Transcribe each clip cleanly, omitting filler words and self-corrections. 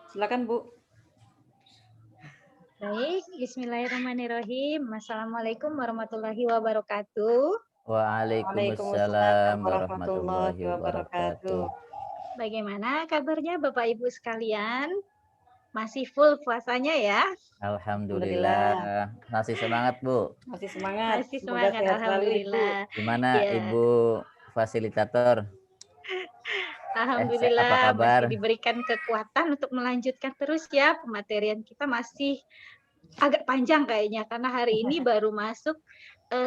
Silakan Bu. Baik, Bismillahirrahmanirrahim. Assalamualaikum warahmatullahi wabarakatuh. Waalaikumsalam warahmatullahi wabarakatuh. wabarakatuh. Bagaimana kabarnya Bapak Ibu sekalian? Masih full puasanya ya? Alhamdulillah. Masih semangat, Bu. Masih semangat. Masih Semoga semangat, sehat selalu, Ibu. alhamdulillah. Gimana Ya, Ibu fasilitator? Apa alhamdulillah kabar? masih diberikan kekuatan untuk melanjutkan terus ya. Pematerian kita masih agak panjang kayaknya karena hari ini baru masuk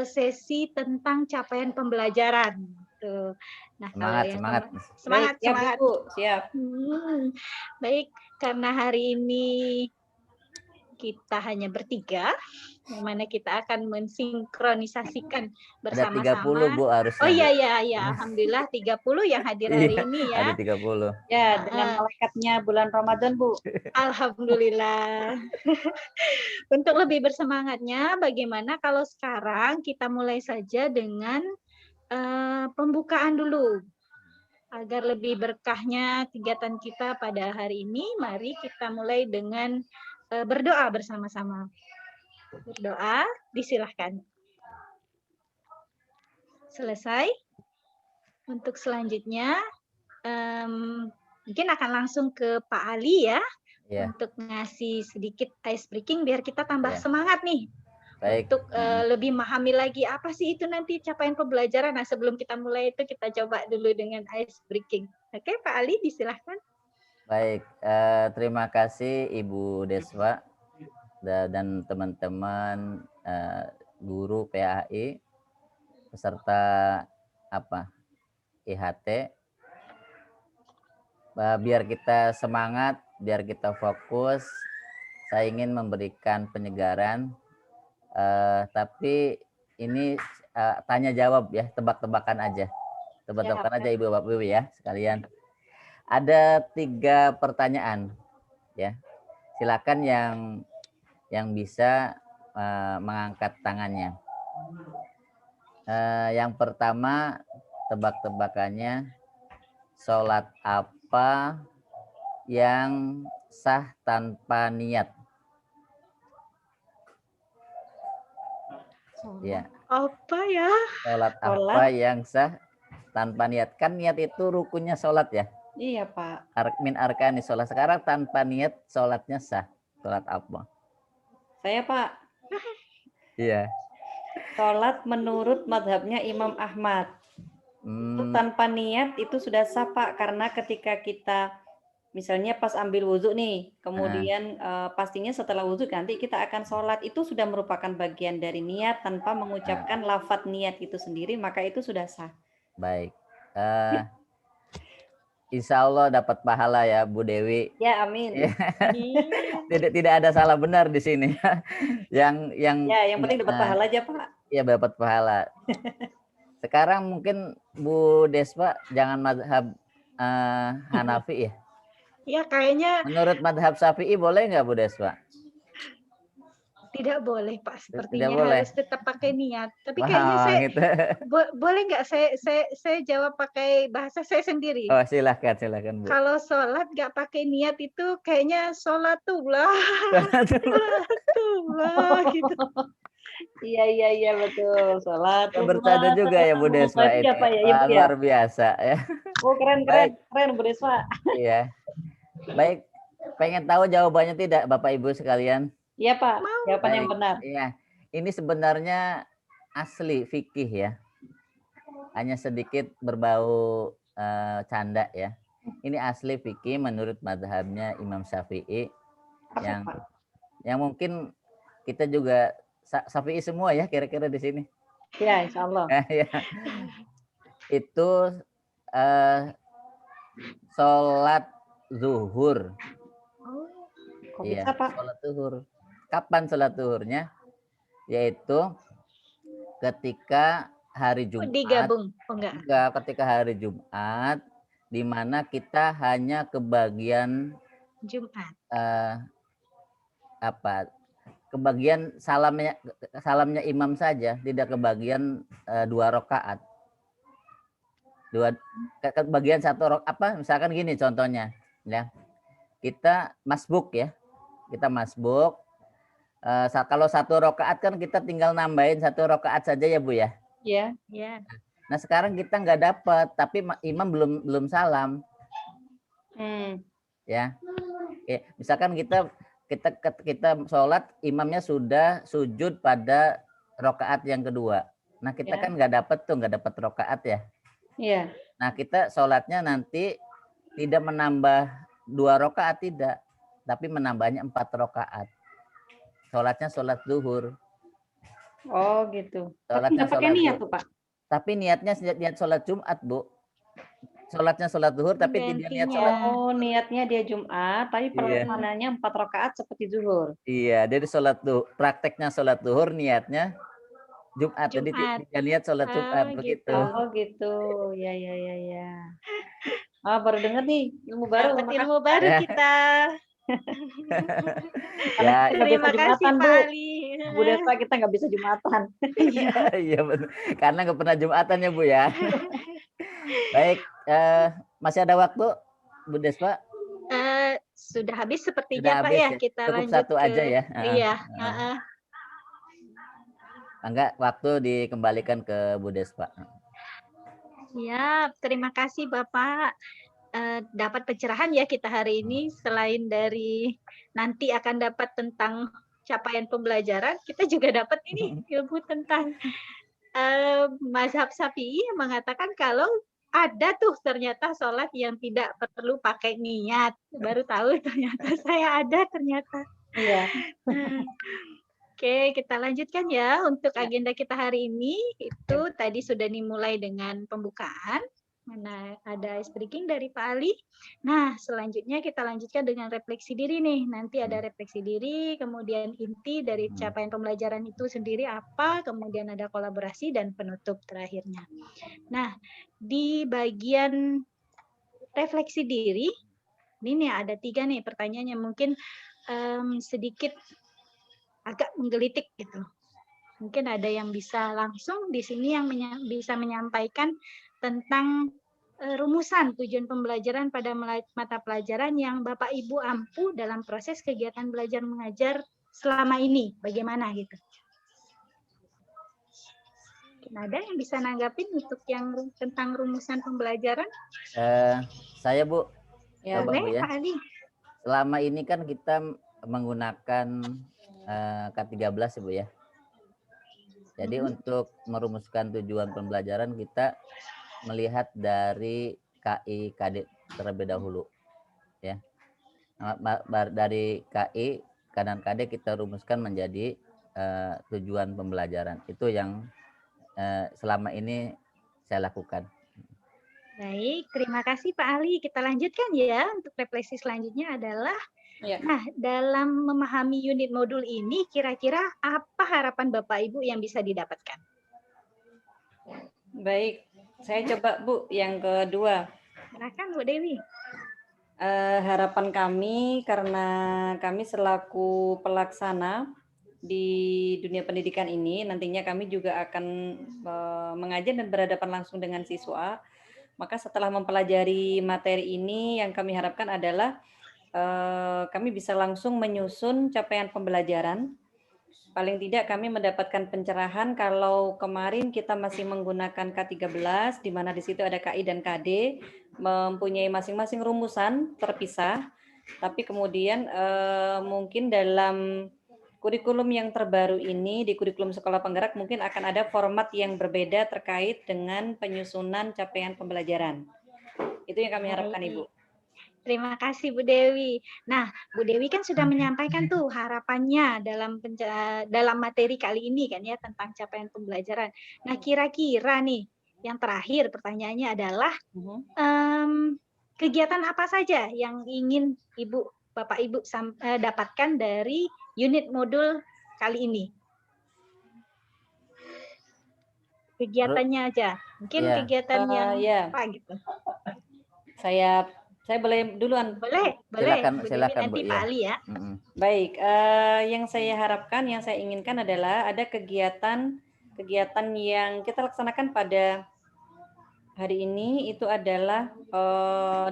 sesi tentang capaian pembelajaran. Tuh. Nah, kalau yang Semangat. semangat, Baik, semangat. ya Bu, siap. Baik, karena hari ini kita hanya bertiga, yang mana kita akan mensinkronisasikan Ada bersama-sama. 30 Bu harusnya. Oh Bu. iya, alhamdulillah 30 yang hadir hari ini ya. Ada 30. Ya, dengan malaikatnya bulan Ramadan, Bu. Alhamdulillah. Untuk lebih bersemangatnya, bagaimana kalau sekarang kita mulai saja dengan pembukaan dulu. Agar lebih berkahnya kegiatan kita pada hari ini, mari kita mulai dengan berdoa bersama-sama. Berdoa, disilahkan. Selesai. Untuk selanjutnya, mungkin akan langsung ke Pak Ali ya, untuk ngasih sedikit ice breaking biar kita tambah semangat nih. Baik. Untuk lebih memahami lagi apa sih itu nanti capaian pembelajaran. Nah, sebelum kita mulai itu kita coba dulu dengan ice breaking. Oke, Pak Ali, disilahkan. Baik, terima kasih Ibu Deswa dan teman-teman guru PAI peserta IHT. Biar kita semangat, biar kita fokus. Saya ingin memberikan penyegaran, tapi ini tanya jawab ya, tebak-tebakan aja. Tebak-tebakan aja Ibu Bapak Ibu ya sekalian. Ada 3 pertanyaan ya. Silakan yang bisa mengangkat tangannya. Yang pertama, tebak-tebakannya, sholat apa yang sah tanpa niat? Ya. Apa ya? Sholat apa yang sah tanpa niat? Kan niat itu rukunnya sholat ya. Iya, Pak. Min arkani sholat. Sekarang tanpa niat sholatnya sah. Sholat apa? Saya, Pak. Iya. Sholat menurut madhabnya Imam Ahmad. Itu tanpa niat itu sudah sah, Pak. Karena ketika kita misalnya pas ambil wudhu nih, kemudian pastinya setelah wudhu nanti kita akan sholat, itu sudah merupakan bagian dari niat tanpa mengucapkan lafadz niat itu sendiri, maka itu sudah sah. Baik. Insya Allah dapat pahala ya Bu Dewi. Ya, amin. Tidak ada salah benar di sini. yang penting dapat pahala aja, Pak. Iya, dapat pahala. Sekarang mungkin Bu Deswa jangan madhab Hanafi ya? Ya kayaknya. Menurut madhab Syafi'i boleh nggak Bu Deswa? Tidak boleh Pak, sepertinya boleh. harus tetap pakai niat. Tapi kayaknya saya gitu. Boleh nggak saya jawab pakai bahasa saya sendiri? Oh silahkan Bu. Kalau sholat nggak pakai niat itu kayaknya sholatullah gitu. Iya betul. Sholat. Bercanda juga ya Bu Deswa ini. Luar biasa ya. Oh keren Bu Deswa. Iya. Baik, pengen tahu jawabannya tidak Bapak Ibu sekalian? Iya Pak, jawaban yang benar. Iya, ini sebenarnya asli fikih ya. Hanya sedikit berbau canda ya. Ini asli fikih menurut madhabnya Imam Syafi'i. Yang mungkin kita juga Syafi'i semua ya kira-kira di sini. Ya, insya Allah. Itu sholat zuhur. Kok bisa Pak? Sholat zuhur. Kapan sholat zuhurnya? Yaitu ketika hari Jumat. Digabung? Oh, enggak. Ketika hari Jumat, di mana kita hanya kebagian Jumat. Kebagian salamnya imam saja, tidak kebagian 2 rakaat. Kebagian 1 rakaat misalkan gini contohnya, ya. kita masbuk ya. Kita masbuk. Kalau 1 rakaat kan kita tinggal nambahin 1 rakaat saja ya Bu ya. Ya. Ya. Nah sekarang kita nggak dapat, tapi imam belum salam ya. Oke, misalkan kita sholat, imamnya sudah sujud pada rakaat yang kedua. Nah kita Ya. kan nggak dapat rakaat ya. Iya. Nah kita sholatnya nanti tidak menambah 2 rakaat tidak, tapi menambahnya 4 rakaat. Sholatnya sholat zuhur. Oh gitu. Tapi Sholatnya nggak pakai sholat niat zuhur. tuh Pak. Tapi niatnya niat sholat Jumat Bu. Sholatnya sholat zuhur tapi tidak niat sholat. Oh niatnya dia Jumat, tapi Iya. pelaksanaannya 4 rakaat seperti zuhur. Iya, jadi prakteknya sholat zuhur, niatnya Jumat. Jadi tidak niat sholat Jumat begitu. Oh gitu. Ya ya ya ya. Ah baru dengar nih ilmu baru. Dapat ilmu baru kita. Ya, Terima kasih Jumatan, Pak Bu. Ali. Bu Despa kita nggak bisa Jumatan. iya benar. Karena nggak pernah Jumatan ya Bu ya. Baik, masih ada waktu Bu Despa? Sudah habis Sudah sepertinya Pak habis ya. ya? Kita Cukup lanjut satu aja ya. Iya. Enggak, waktu dikembalikan ke Bu Despa. Ya, terima kasih Bapak. Dapat pencerahan ya kita hari ini. Selain dari nanti akan dapat tentang capaian pembelajaran, kita juga dapat ini ilmu tentang mazhab Syafi'i yang mengatakan kalau ada tuh ternyata sholat yang tidak perlu pakai niat. Baru tahu ternyata saya ada ternyata. Iya. Oke, kita lanjutkan ya untuk agenda kita hari ini. Itu tadi sudah dimulai dengan pembukaan. Mana ada ice breaking dari Pak Ali. Nah, selanjutnya kita lanjutkan dengan refleksi diri nih. Nanti ada refleksi diri, kemudian inti dari capaian pembelajaran itu sendiri apa, kemudian ada kolaborasi dan penutup terakhirnya. Nah, di bagian refleksi diri, ini nih ada 3 nih pertanyaannya mungkin sedikit agak menggelitik gitu. Mungkin ada yang bisa langsung di sini yang bisa menyampaikan tentang rumusan tujuan pembelajaran pada mata pelajaran yang Bapak Ibu ampu dalam proses kegiatan belajar mengajar selama ini. Bagaimana gitu? Ada yang bisa nanggapin untuk yang tentang rumusan pembelajaran? Saya Bu. Ya, Coba, Bu, ya. Pak Ali. Selama ini kan kita menggunakan K13 ya Bu ya. Jadi untuk merumuskan tujuan pembelajaran kita melihat dari KI KD terlebih dahulu ya. Dari KI dan KD kita rumuskan menjadi tujuan pembelajaran. Itu yang selama ini saya lakukan. Baik, terima kasih Pak Ali. Kita lanjutkan ya untuk refleksi selanjutnya adalah Nah, dalam memahami unit modul ini kira-kira apa harapan Bapak Ibu yang bisa didapatkan? Baik, saya coba Bu yang kedua. Silakan Bu Dewi. Harapan kami karena kami selaku pelaksana di dunia pendidikan ini, nantinya kami juga akan mengajar dan berhadapan langsung dengan siswa. Maka setelah mempelajari materi ini, yang kami harapkan adalah kami bisa langsung menyusun capaian pembelajaran. Paling tidak kami mendapatkan pencerahan kalau kemarin kita masih menggunakan K13, di mana di situ ada KI dan KD, mempunyai masing-masing rumusan terpisah, tapi kemudian mungkin dalam kurikulum yang terbaru ini, di kurikulum sekolah penggerak, mungkin akan ada format yang berbeda terkait dengan penyusunan capaian pembelajaran. Itu yang kami harapkan, Ibu. Terima kasih Bu Dewi. Nah, Bu Dewi kan sudah menyampaikan tuh harapannya dalam materi kali ini kan ya tentang capaian pembelajaran. Nah, kira-kira nih yang terakhir pertanyaannya adalah kegiatan apa saja yang ingin Bapak Ibu dapatkan dari unit modul kali ini? Kegiatannya aja. Mungkin kegiatan yang apa gitu. Saya boleh duluan? Boleh. Silakan nanti Bu, Pak Ali ya. Baik, yang saya harapkan, yang saya inginkan adalah ada kegiatan yang kita laksanakan pada hari ini itu adalah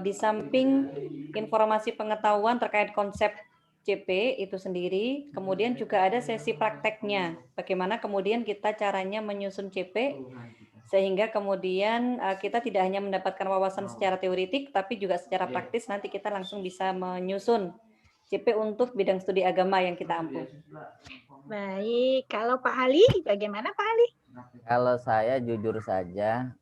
di samping informasi pengetahuan terkait konsep CP itu sendiri, kemudian juga ada sesi prakteknya. Bagaimana kemudian kita caranya menyusun CP sehingga kemudian kita tidak hanya mendapatkan wawasan secara teoritik, tapi juga secara praktis nanti kita langsung bisa menyusun CP untuk bidang studi agama yang kita ampuh. Baik, kalau Pak Ali, bagaimana Pak Ali? Kalau saya jujur saja,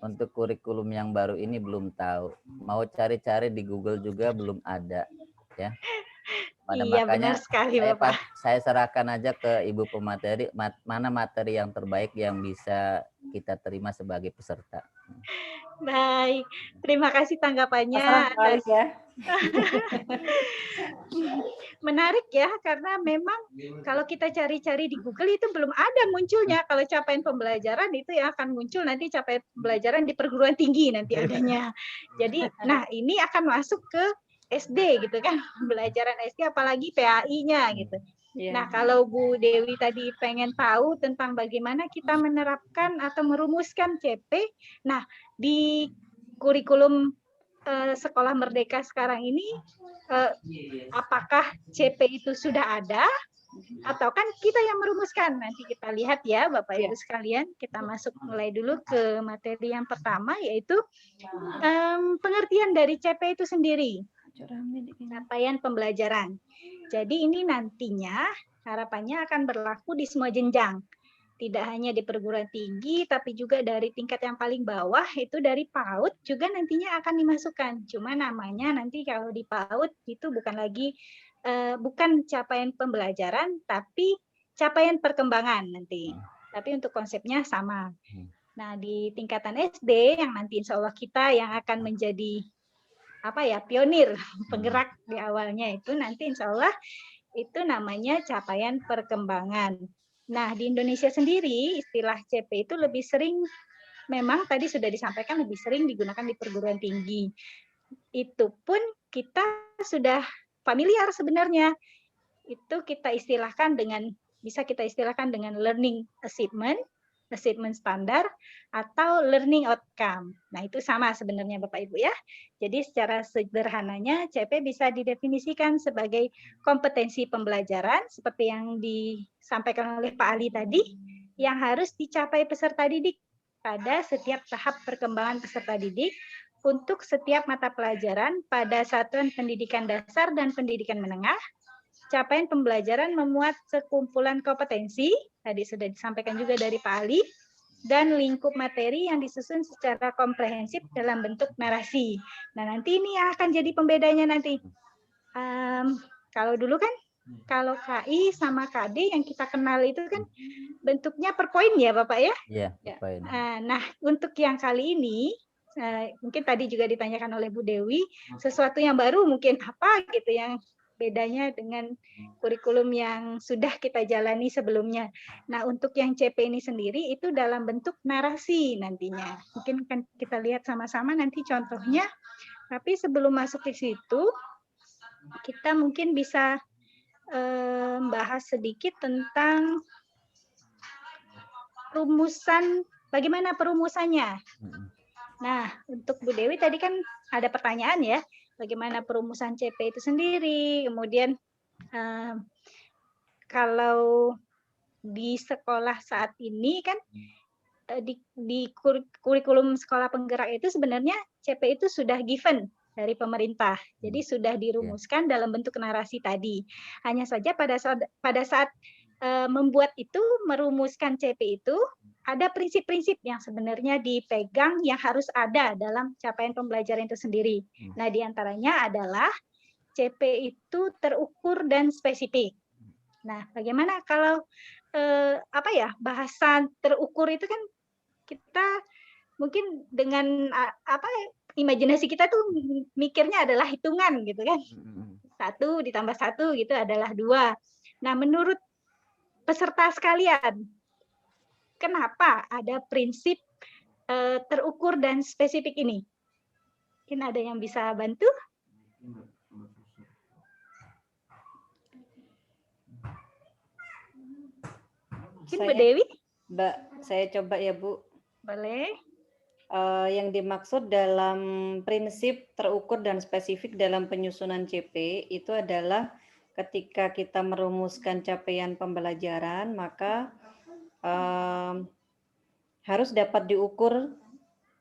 untuk kurikulum yang baru ini belum tahu. Mau cari-cari di Google juga belum ada, ya. Iya, benar Makanya sekali Bapak. saya serahkan aja ke Ibu pemateri, mana materi yang terbaik yang bisa kita terima sebagai peserta. Baik, terima kasih tanggapannya Terserah Pak Ali atas ya. menarik ya, karena memang kalau kita cari-cari di Google itu belum ada munculnya. Kalau capaian pembelajaran itu yang akan muncul nanti capaian pembelajaran di perguruan tinggi nanti adanya. Jadi, nah ini akan masuk ke SD gitu kan, pembelajaran SD apalagi PAI-nya gitu. Iya. Nah, kalau Bu Dewi tadi pengen tahu tentang bagaimana kita menerapkan atau merumuskan CP, nah di kurikulum Sekolah Merdeka sekarang ini, apakah CP itu sudah ada atau kan kita yang merumuskan? Nanti kita lihat ya Bapak Ibu sekalian, kita masuk mulai dulu ke materi yang pertama, yaitu pengertian dari CP itu sendiri, capaian pembelajaran. Jadi ini nantinya harapannya akan berlaku di semua jenjang. Tidak hanya di perguruan tinggi, tapi juga dari tingkat yang paling bawah, itu dari PAUD juga nantinya akan dimasukkan. Cuma namanya nanti kalau di PAUD itu bukan lagi, bukan capaian pembelajaran, tapi capaian perkembangan nanti. Tapi untuk konsepnya sama. Nah, di tingkatan SD yang nanti insya Allah kita yang akan menjadi pionir, penggerak di awalnya itu nanti insya Allah itu namanya capaian perkembangan. Nah, di Indonesia sendiri istilah CP itu lebih sering, memang tadi sudah disampaikan lebih sering digunakan di perguruan tinggi. Itu pun kita sudah familiar sebenarnya. Itu kita istilahkan bisa kita istilahkan dengan learning achievement, assessment standar, atau learning outcome. Nah, itu sama sebenarnya Bapak Ibu ya. Jadi secara sederhananya CP bisa didefinisikan sebagai kompetensi pembelajaran seperti yang disampaikan oleh Pak Ali tadi, yang harus dicapai peserta didik pada setiap tahap perkembangan peserta didik untuk setiap mata pelajaran pada satuan pendidikan dasar dan pendidikan menengah. Capaian pembelajaran memuat sekumpulan kompetensi, tadi sudah disampaikan juga dari Pak Ali, dan lingkup materi yang disusun secara komprehensif dalam bentuk narasi. Nah, nanti ini yang akan jadi pembedanya nanti. Kalau dulu kan, kalau KI sama KD yang kita kenal itu kan bentuknya per poin ya Bapak ya? Iya, per poin. Nah, untuk yang kali ini, mungkin tadi juga ditanyakan oleh Bu Dewi, sesuatu yang baru mungkin apa gitu yang bedanya dengan kurikulum yang sudah kita jalani sebelumnya. Nah, untuk yang CP ini sendiri itu dalam bentuk narasi nantinya. Mungkin kan kita lihat sama-sama nanti contohnya. Tapi sebelum masuk ke situ, kita mungkin bisa bahas sedikit tentang rumusan, bagaimana perumusannya. Nah, untuk Bu Dewi tadi kan ada pertanyaan ya, bagaimana perumusan CP itu sendiri, kemudian kalau di sekolah saat ini kan di kurikulum sekolah penggerak itu sebenarnya CP itu sudah given dari pemerintah, jadi sudah dirumuskan dalam bentuk narasi tadi. Hanya saja pada saat membuat itu, merumuskan CP itu, ada prinsip-prinsip yang sebenarnya dipegang yang harus ada dalam capaian pembelajaran itu sendiri. Nah, diantaranya adalah CP itu terukur dan spesifik. Nah, bagaimana kalau bahasa terukur itu kan kita mungkin dengan imajinasi kita tuh mikirnya adalah hitungan gitu kan. 1 ditambah 1 gitu adalah 2. Nah, menurut peserta sekalian, kenapa ada prinsip terukur dan spesifik ini? Mungkin ada yang bisa bantu? Mungkin Bu Dewi? Mbak, saya coba ya Bu. Boleh. Yang dimaksud dalam prinsip terukur dan spesifik dalam penyusunan CP itu adalah ketika kita merumuskan capaian pembelajaran, maka harus dapat diukur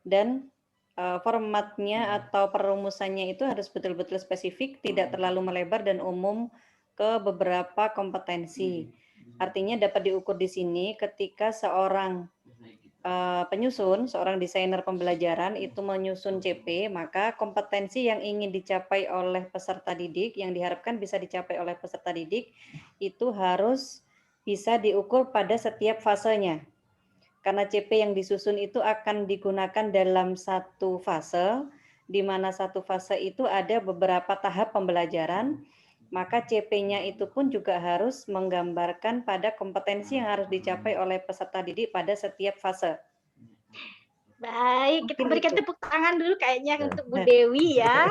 dan formatnya atau perumusannya itu harus betul-betul spesifik, tidak terlalu melebar dan umum ke beberapa kompetensi. Artinya dapat diukur di sini ketika seorang penyusun, seorang desainer pembelajaran itu menyusun CP, maka kompetensi yang ingin dicapai oleh peserta didik, yang diharapkan bisa dicapai oleh peserta didik, itu harus bisa diukur pada setiap fasenya. Karena CP yang disusun itu akan digunakan dalam satu fase, di mana satu fase itu ada beberapa tahap pembelajaran, maka CP-nya itu pun juga harus menggambarkan pada kompetensi yang harus dicapai oleh peserta didik pada setiap fase. Baik, kita Mungkin berikan itu. tepuk tangan dulu kayaknya untuk Bu Dewi ya.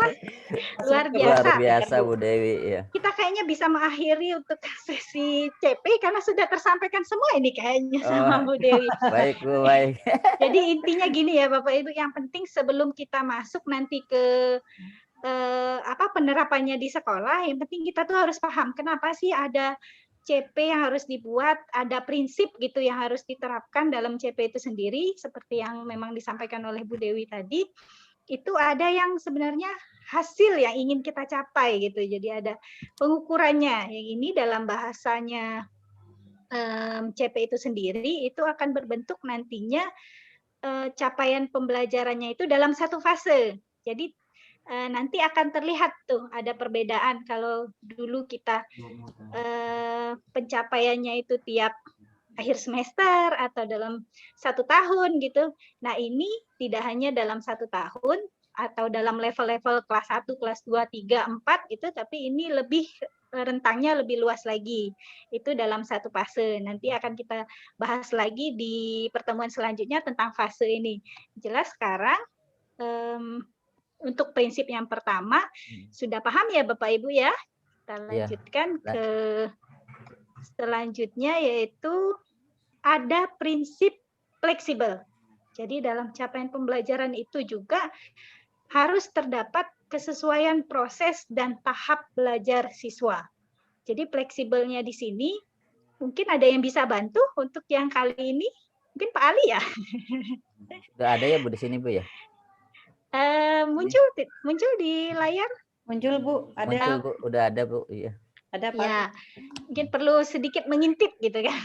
Luar biasa. Luar biasa Bu Dewi ya. Kita kayaknya bisa mengakhiri untuk sesi CP karena sudah tersampaikan semua ini kayaknya sama Bu Dewi. Baik Bu, baik. Jadi intinya gini ya Bapak Ibu, yang penting sebelum kita masuk nanti ke penerapannya di sekolah, yang penting kita tuh harus paham kenapa sih ada CP yang harus dibuat, ada prinsip gitu yang harus diterapkan dalam CP itu sendiri, seperti yang memang disampaikan oleh Bu Dewi tadi. Itu ada yang sebenarnya hasil yang ingin kita capai gitu. Jadi ada pengukurannya. Yang ini dalam bahasanya CP itu sendiri itu akan berbentuk nantinya capaian pembelajarannya itu dalam satu fase. Jadi nanti akan terlihat tuh ada perbedaan kalau dulu kita pencapaiannya itu tiap akhir semester atau dalam 1 tahun gitu. Nah ini tidak hanya dalam 1 tahun atau dalam level-level kelas 1, kelas 2, 3, 4 gitu, tapi ini lebih rentangnya lebih luas lagi. Itu dalam satu fase. Nanti akan kita bahas lagi di pertemuan selanjutnya tentang fase ini. Jelas sekarang untuk prinsip yang pertama sudah paham ya Bapak Ibu ya? Kita lanjutkan ke selanjutnya, yaitu ada prinsip fleksibel. Jadi dalam capaian pembelajaran itu juga harus terdapat kesesuaian proses dan tahap belajar siswa. Jadi fleksibelnya di sini mungkin ada yang bisa bantu untuk yang kali ini. Mungkin Pak Ali ya? Sudah ada ya Bu di sini Bu ya? Muncul di layar. Muncul Bu, ada. Muncul Bu, udah ada Bu, iya. Ada Pak. Ya, mungkin perlu sedikit mengintip gitu kan.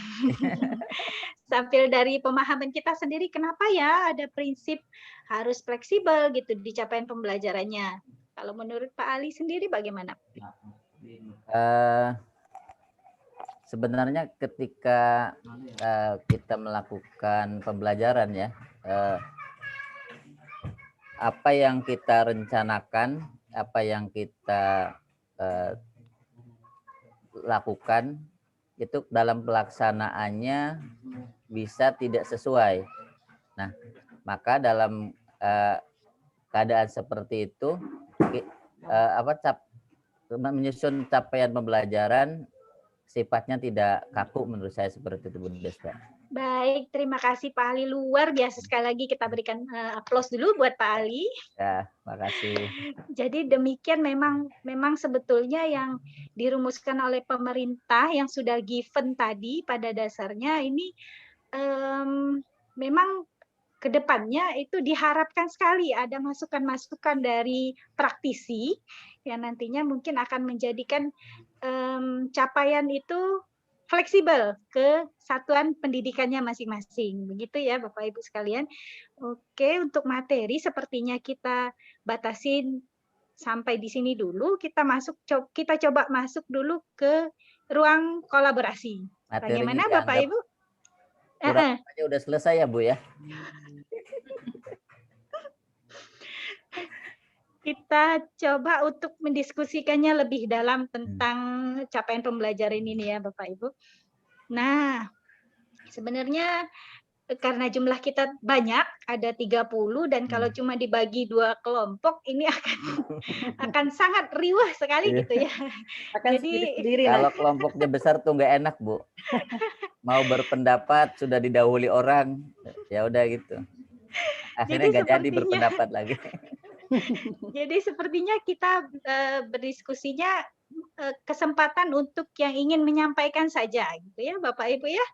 Sambil dari pemahaman kita sendiri, kenapa ya ada prinsip harus fleksibel gitu di capaian pembelajarannya. Kalau menurut Pak Ali sendiri bagaimana? Sebenarnya ketika kita melakukan pembelajaran ya, apa yang kita rencanakan, apa yang kita lakukan, itu dalam pelaksanaannya bisa tidak sesuai. Nah, maka dalam keadaan seperti itu, menyusun capaian pembelajaran sifatnya tidak kaku menurut saya, seperti itu Bu Despa. Baik, terima kasih Pak Ali, luar biasa. Sekali lagi kita berikan aplaus dulu buat Pak Ali. Ya, makasih. Jadi demikian memang sebetulnya yang dirumuskan oleh pemerintah yang sudah given tadi pada dasarnya ini memang kedepannya itu diharapkan sekali ada masukan-masukan dari praktisi yang nantinya mungkin akan menjadikan capaian itu fleksibel ke satuan pendidikannya masing-masing. Begitu ya Bapak Ibu sekalian. Oke, untuk materi sepertinya kita batasin sampai di sini dulu. Kita coba masuk dulu ke ruang kolaborasi. Bagaimana Bapak Ibu? Kurangnya udah selesai ya Bu ya? Kita coba untuk mendiskusikannya lebih dalam tentang capaian pembelajaran ini ya Bapak Ibu. Nah, sebenarnya karena jumlah kita banyak, ada 30, dan kalau cuma dibagi 2 kelompok, ini akan sangat riuh sekali gitu ya. Jadi kalau kelompoknya besar tuh nggak enak Bu. Mau berpendapat sudah didahului orang, ya udah gitu. Akhirnya Jadi nggak jadi sepertinya berpendapat lagi. Jadi sepertinya kita berdiskusinya kesempatan untuk yang ingin menyampaikan saja gitu ya Bapak Ibu ya.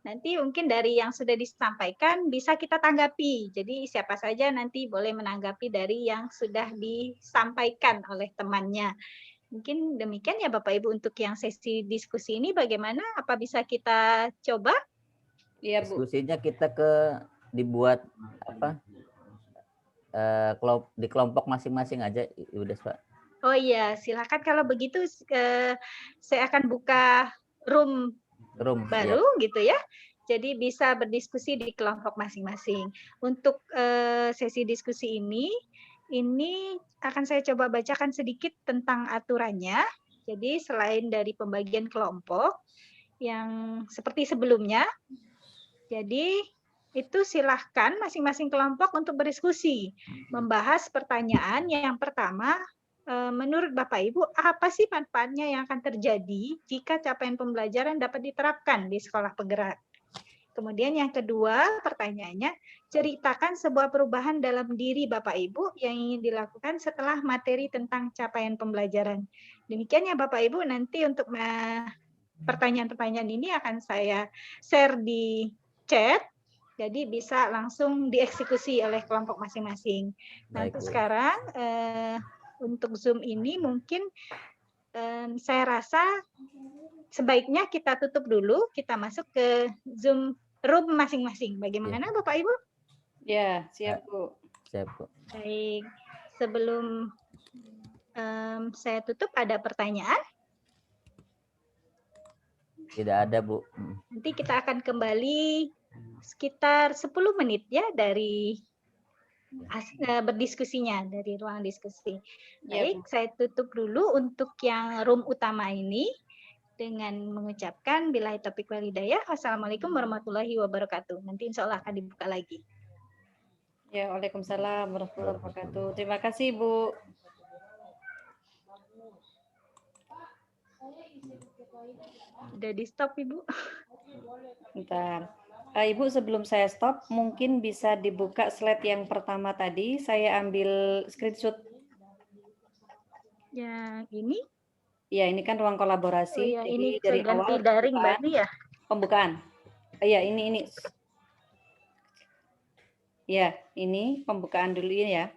Nanti mungkin dari yang sudah disampaikan bisa kita tanggapi. Jadi siapa saja nanti boleh menanggapi dari yang sudah disampaikan oleh temannya. Mungkin demikian ya Bapak Ibu untuk yang sesi diskusi ini bagaimana? Apa bisa kita coba? Iya, Bu. Diskusinya kita dibuat apa? Di kelompok masing-masing aja, Ibu Despa. Oh iya, silakan kalau begitu saya akan buka room baru gitu ya. Jadi bisa berdiskusi di kelompok masing-masing. Untuk sesi diskusi ini akan saya coba bacakan sedikit tentang aturannya. Jadi selain dari pembagian kelompok yang seperti sebelumnya, jadi itu silahkan masing-masing kelompok untuk berdiskusi, membahas pertanyaan yang pertama, menurut Bapak Ibu, apa sih manfaatnya yang akan terjadi jika capaian pembelajaran dapat diterapkan di sekolah penggerak? Kemudian yang kedua, pertanyaannya, ceritakan sebuah perubahan dalam diri Bapak Ibu yang ingin dilakukan setelah materi tentang capaian pembelajaran. Demikian ya Bapak Ibu, nanti untuk pertanyaan-pertanyaan ini akan saya share di chat, jadi bisa langsung dieksekusi oleh kelompok masing-masing. Nah, untuk sekarang untuk Zoom ini mungkin saya rasa sebaiknya kita tutup dulu, kita masuk ke Zoom room masing-masing. Bagaimana Bapak Ibu? Ya, siap Bu. Siap Bu. Baik, sebelum saya tutup ada pertanyaan? Tidak ada Bu. Nanti kita akan kembali sekitar 10 menit ya dari berdiskusinya, dari ruang diskusi. Baik, saya tutup dulu untuk yang room utama ini dengan mengucapkan billahi taufiq wal hidayah. Wassalamualaikum warahmatullahi wabarakatuh. Nanti insya Allah akan dibuka lagi. Ya, waalaikumsalam warahmatullahi wabarakatuh. Terima kasih Bu. Sudah di stop Ibu. Bentar. Ibu sebelum saya stop, mungkin bisa dibuka slide yang pertama tadi. Saya ambil screenshot. Yang ini? Ya, ini kan ruang kolaborasi. Oh ya, jadi ini dari saya ganti awal daring berarti ya? Pembukaan. Iya, ini. Ya, ini pembukaan dulu ya.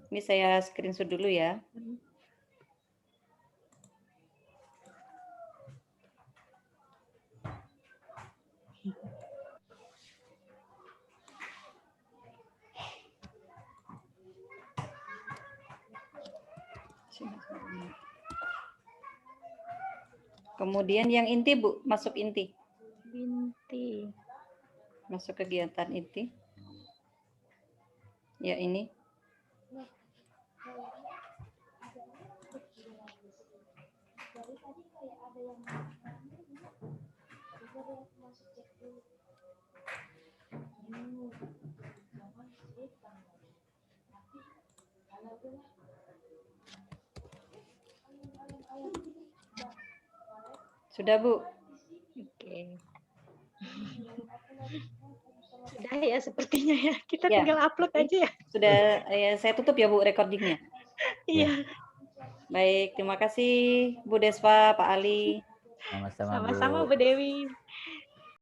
Ini saya screenshot dulu ya. Kemudian yang inti Bu, masuk inti. Inti. Masuk kegiatan inti. Ya, ini. Sudah Bu? Oke. Sudah ya sepertinya ya. Kita Ya. tinggal upload aja ya. Sudah ya, saya tutup ya Bu recordingnya. Iya. Baik, terima kasih Bu Despa, Pak Ali. Sama-sama Bu. Sama-sama Bu Dewi.